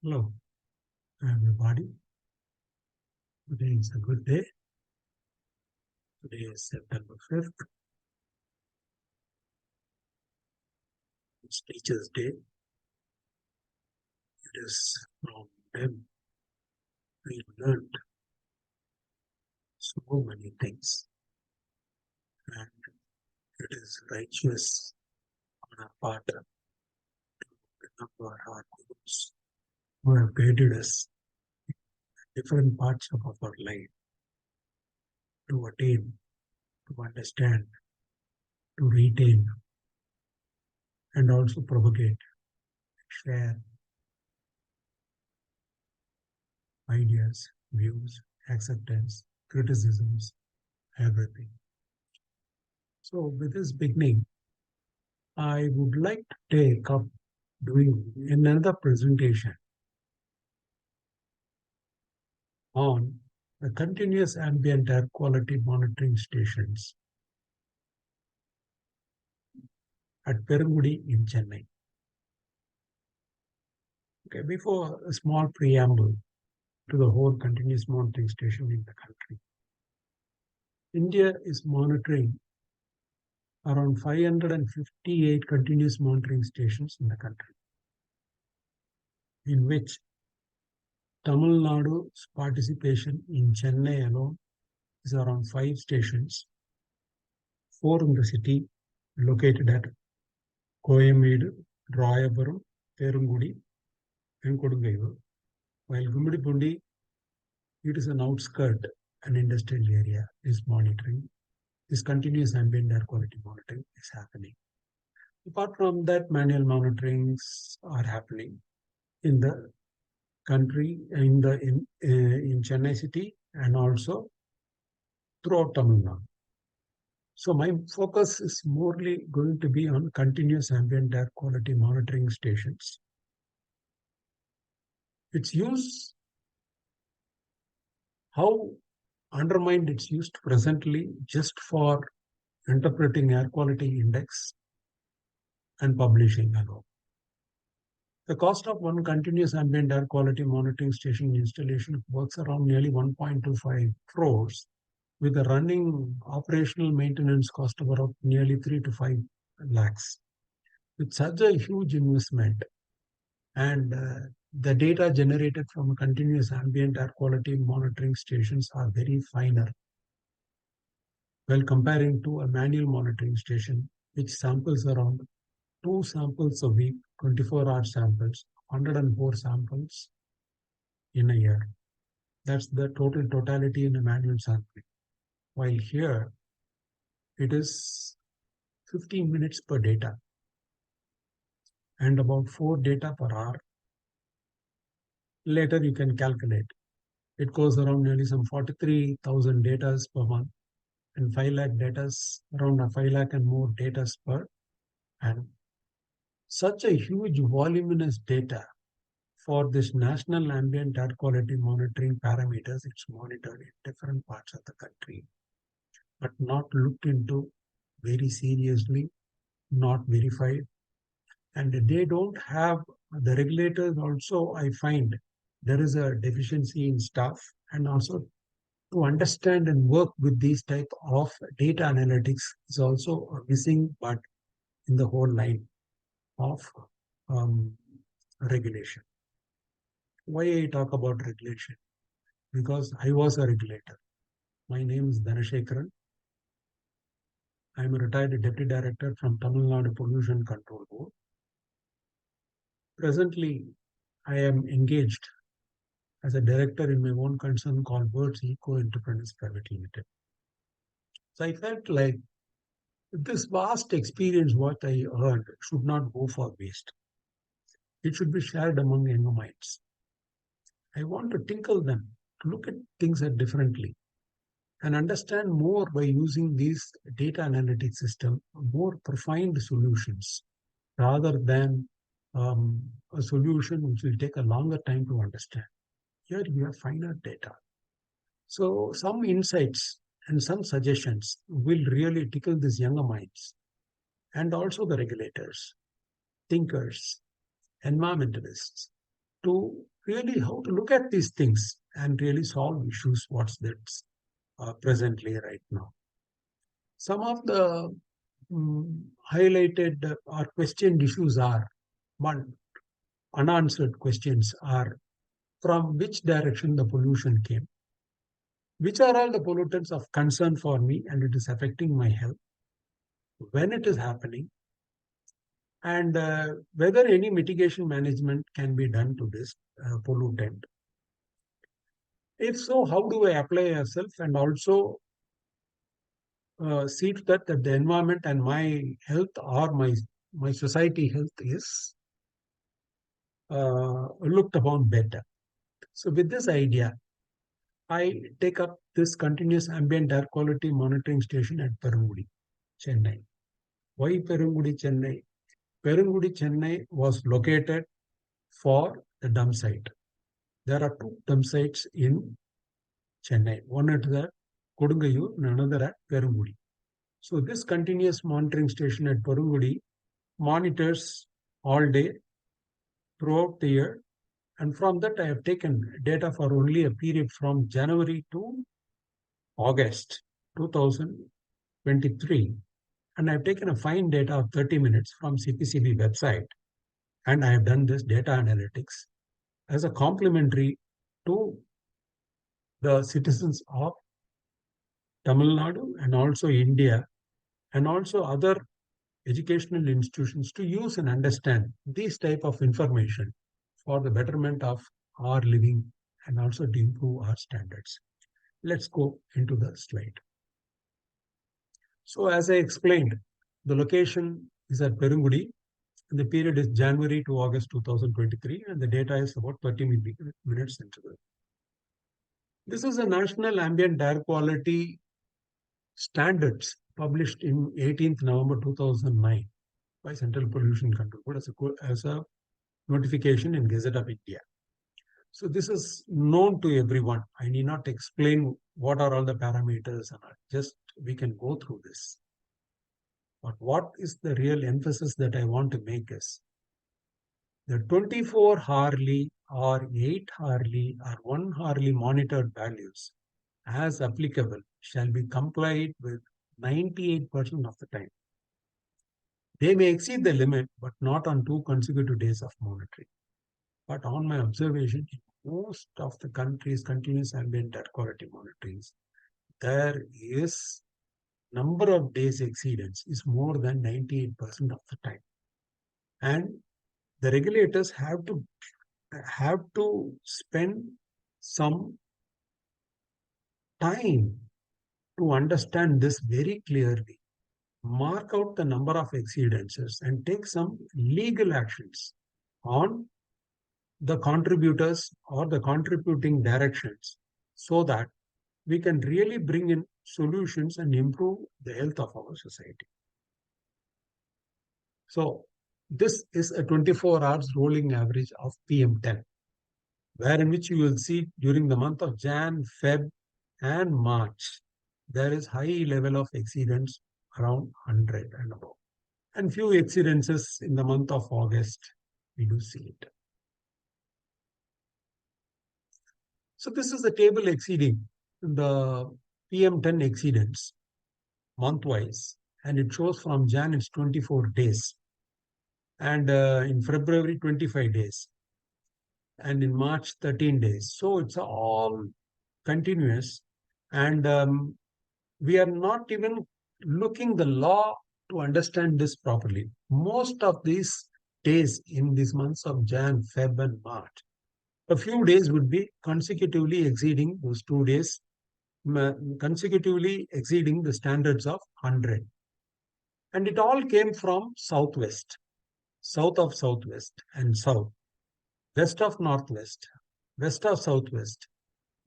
Hello, everybody. Today is a good day. Today is September 5th. It's Teacher's Day. It is from them we learned so many things. And it is righteous on our part to remember our gurus who have guided us in different parts of our life to attain, to understand, to retain, and also propagate, share ideas, views, acceptance, criticisms, everything. So with this beginning, I would like to take up doing another presentation on the continuous ambient air quality monitoring stations at Perungudi in Chennai. Okay, before a small preamble to the whole continuous monitoring station in the country. India is monitoring around 558 continuous monitoring stations in the country, in which Tamil Nadu's participation in Chennai alone is around 5 stations, 4 in the city located at Coimbatore, Rayapuram, Perungudi, and Kodungaivu, while Gummidipundi, it is an outskirt, an industrial area, is monitoring. This continuous ambient air quality monitoring is happening. Apart from that, manual monitorings are happening in the country, in Chennai city, and also throughout Tamil Nadu. So my focus is morely going to be on continuous ambient air quality monitoring stations. Its use, how undermined it's used presently just for interpreting air quality index and publishing alone. The cost of one continuous ambient air quality monitoring station installation works around nearly 1.25 crores, with a running operational maintenance cost of around nearly 3 to 5 lakhs. With such a huge investment and the data generated from continuous ambient air quality monitoring stations are very finer, while comparing to a manual monitoring station, which samples around 2 samples a week, 24-hour samples, 104 samples in a year. That's the totality in a manual sampling. While here, it is 15 minutes per data and about 4 data per hour. Later, you can calculate. It goes around nearly some 43,000 data per month and 5 lakh data, around 5 lakh and more data per annum. Such a huge voluminous data for this national ambient air quality monitoring parameters, it's monitored in different parts of the country, but not looked into very seriously, not verified. And they don't have the regulators also, I find there is a deficiency in staff, and also to understand and work with these type of data analytics is also a missing part in the whole line of regulation. Why I talk about regulation? Because I was a regulator. My name is Dhanashekaran. I am a retired deputy director from Tamil Nadu Pollution Control Board. Presently, I am engaged as a director in my own concern called Birds Eco Entrepreneurs Private Limited. So I felt like this vast experience, what I earned, should not go for waste. It should be shared among younger minds. I want to tinkle them, to look at things differently, and understand more by using these data analytics system, more profound solutions, rather than a solution which will take a longer time to understand. Here you have finer data. So some insights and some suggestions will really tickle these younger minds, and also the regulators, thinkers, environmentalists, to really how to look at these things and really solve issues what's that's presently right now. Some of the highlighted or questioned issues are: one, unanswered questions are: from which direction the pollution came, which are all the pollutants of concern for me and it is affecting my health, when it is happening, and whether any mitigation management can be done to this pollutant. If so, how do I apply yourself and also see to that the environment and my health or my society health is looked upon better. So with this idea, I take up this continuous ambient air quality monitoring station at Perungudi, Chennai. Why Perungudi, Chennai? Perungudi, Chennai was located for the dump site. There are two dump sites in Chennai, one at the Kodungayur and another at Perungudi. So this continuous monitoring station at Perungudi monitors all day throughout the year. And from that, I have taken data for only a period from January to August 2023. And I've taken a fine data of 30 minutes from CPCB website. And I have done this data analytics as a complementary to the citizens of Tamil Nadu and also India and also other educational institutions to use and understand these type of information for the betterment of our living and also to improve our standards. Let's go into the slide. So as I explained, the location is at Perungudi and the period is January to August 2023 and the data is about 30 minutes into it. This is a national ambient air quality standards published in 18th November 2009 by Central Pollution Control Board as a notification in Gazette of India. So this is known to everyone. I need not explain what are all the parameters and just we can go through this. But what is the real emphasis that I want to make is the 24 hourly or 8 hourly or 1 hourly monitored values as applicable shall be complied with 98% of the time. They may exceed the limit, but not on 2 consecutive days of monitoring. But on my observation, in most of the countries' continuous ambient air quality monitorings, there is number of days exceedance is more than 98% of the time. And the regulators have to spend some time to understand this very clearly, mark out the number of exceedances and take some legal actions on the contributors or the contributing directions so that we can really bring in solutions and improve the health of our society. So this is a 24 hours rolling average of PM10, where in which you will see during the month of Jan, Feb and March, there is high level of exceedance around 100 and above. And few exceedances in the month of August, we do see it. So this is the table exceeding the PM10 exceedance month-wise, and it shows from Jan it's 24 days, and in February 25 days, and in March 13 days. So it's all continuous, and we are not even looking the law to understand this properly. Most of these days in these months of Jan, Feb, and March, a few days would be consecutively exceeding those 2 days, consecutively exceeding the standards of 100. And it all came from southwest, south of southwest and south, west of northwest, west of southwest,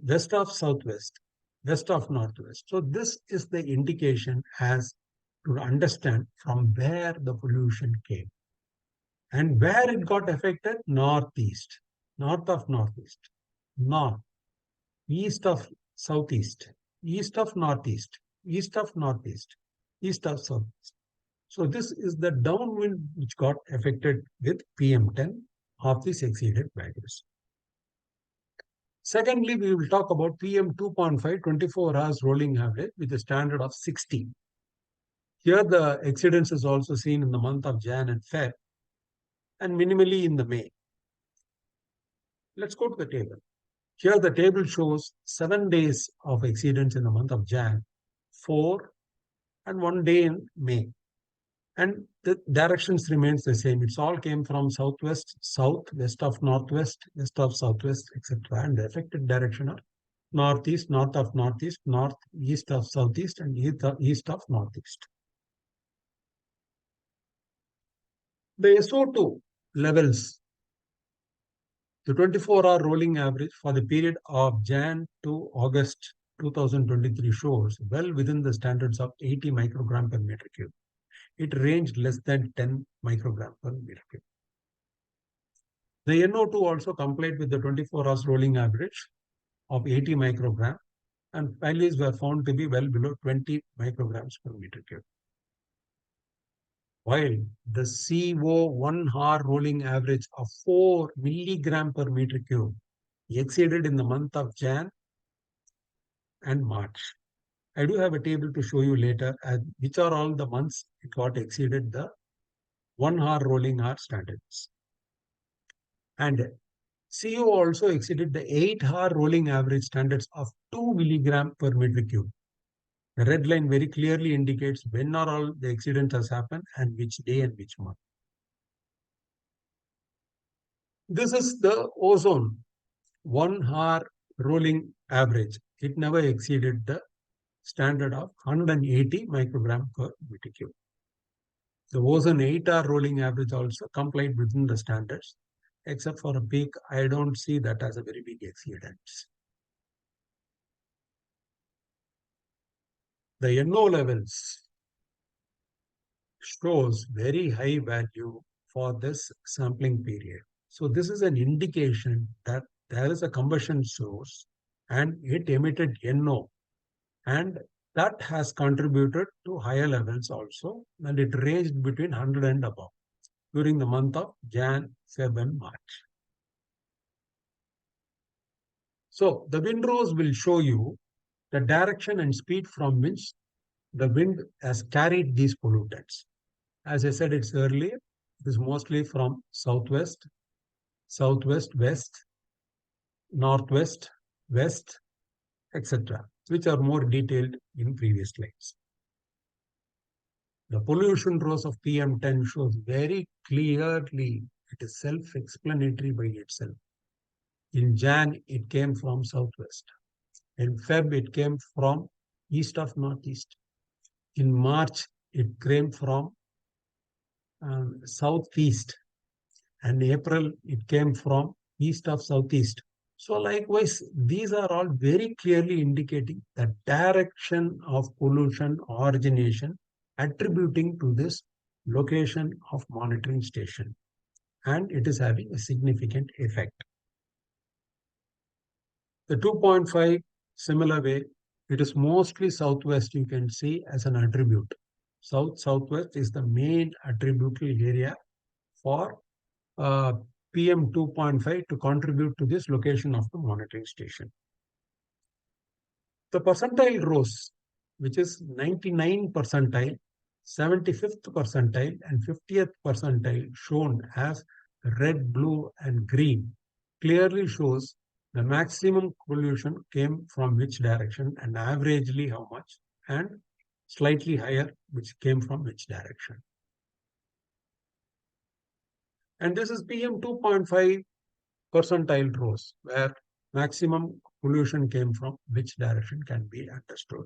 west of southwest, west of northwest. So this is the indication as to understand from where the pollution came. And where it got affected, northeast, north of northeast, north, east of southeast, east of northeast, east of northeast, east of southeast. So this is the downwind which got affected with PM10 of these exceeded values. Secondly, we will talk about PM2.5 24 hours rolling average with a standard of 60. Here the exceedance is also seen in the month of Jan and Feb and minimally in the May. Let's go to the table. Here the table shows 7 days of exceedance in the month of Jan, 4 and 1 day in May. And the directions remains the same. It's all came from southwest, south, west of northwest, west of southwest, etc. And the affected direction are northeast, north of northeast, north, east of southeast, and east of northeast. The SO2 levels, the 24-hour rolling average for the period of Jan to August 2023 shows well within the standards of 80 microgram per meter cube. It ranged less than 10 microgram per meter cube. The NO2 also complied with the 24 hours rolling average of 80 microgram, and values were found to be well below 20 micrograms per meter cube. While the CO 1 hour rolling average of 4 milligram per meter cube exceeded in the month of Jan and March. I do have a table to show you later which are all the months it got exceeded the 1 hour rolling hour standards. And CO also exceeded the 8-hour rolling average standards of 2 milligram per meter cube. The red line very clearly indicates when are all the exceedance has happened and which day and which month. This is the ozone 1 hour rolling average. It never exceeded the standard of 180 microgram per meter cube. The ozone 8-hour rolling average also complied within the standards. Except for a peak, I don't see that as a very big exceedance. The NO levels shows very high value for this sampling period. So this is an indication that there is a combustion source and it emitted NO, and that has contributed to higher levels also, and it ranged between 100 and above during the month of Jan, Feb and March. So the windrows will show you the direction and speed from which the wind has carried these pollutants. As I said it's earlier, it is mostly from southwest, southwest, west, northwest, west, etc., which are more detailed in previous slides. The pollution rows of PM10 shows very clearly, it is self-explanatory by itself. In Jan, it came from southwest. In Feb, it came from east of northeast. In March, it came from southeast. And April, it came from east of southeast. So likewise, these are all very clearly indicating the direction of pollution origination attributing to this location of monitoring station. And it is having a significant effect. The 2.5, similar way, it is mostly southwest you can see as an attribute. South-southwest is the main attributable area for PM 2.5 to contribute to this location of the monitoring station. The percentile rows, which is 99 percentile, 75th percentile, and 50th percentile shown as red, blue, and green, clearly shows the maximum pollution came from which direction and averagely how much, and slightly higher which came from which direction. And this is PM 2.5 percentile rows where maximum pollution came from which direction can be understood.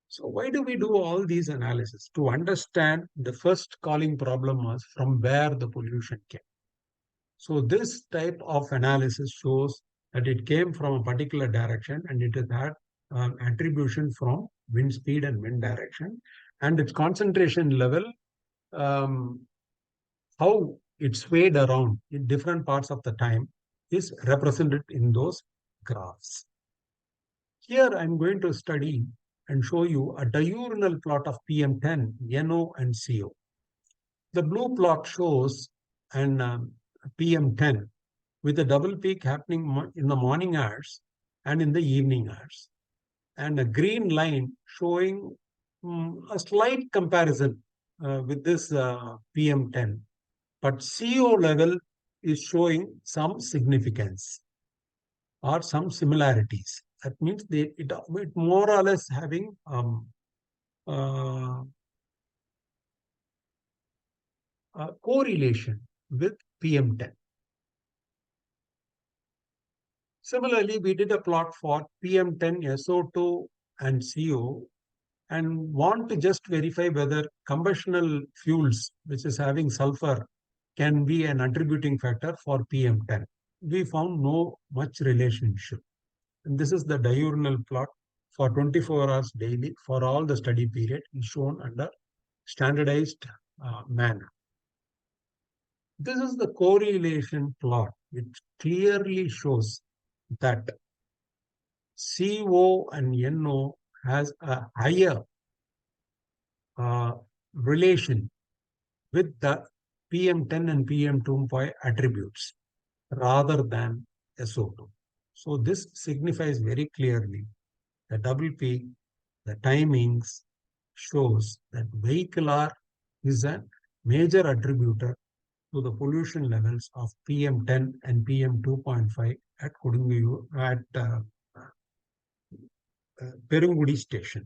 So why do we do all these analysis? To understand the first calling problem was from where the pollution came. So this type of analysis shows that it came from a particular direction and it has had attribution from wind speed and wind direction, and its concentration level, how it swayed around in different parts of the time is represented in those graphs. Here I'm going to study and show you a diurnal plot of PM10, NO and CO. The blue plot shows an PM10 with a double peak happening in the morning hours and in the evening hours, and a green line showing a slight comparison with this PM10. But CO level is showing some significance or some similarities. That means it more or less having uh, a correlation with PM10. Similarly, we did a plot for PM10, SO2, and CO and want to just verify whether combustional fuels, which is having sulfur, can be an attributing factor for PM10. We found no much relationship. And this is the diurnal plot for 24 hours daily for all the study period is shown under standardized manner. This is the correlation plot, which clearly shows that CO and NO has a higher relation with the PM10 and PM2.5 attributes rather than SO2. So this signifies very clearly the double peak, the timings shows that vehicular is a major attributor to the pollution levels of PM10 and PM2.5 at Perungudi station.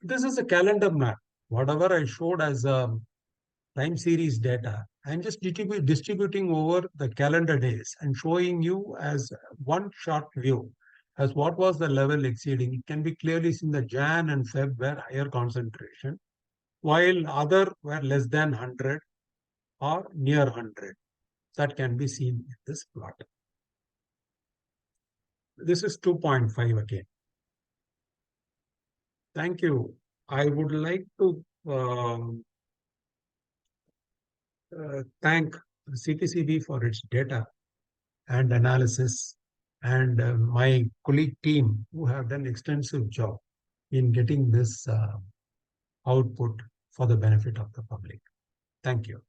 This is a calendar map. Whatever I showed as time series data, I'm just distributing over the calendar days and showing you as one short view as what was the level exceeding. It can be clearly seen that Jan and Feb were higher concentration, while other were less than 100 or near 100. That can be seen in this plot. This is 2.5 again. Thank you. I would like to thank CPCB for its data and analysis and my colleague team who have done extensive job in getting this output for the benefit of the public. Thank you.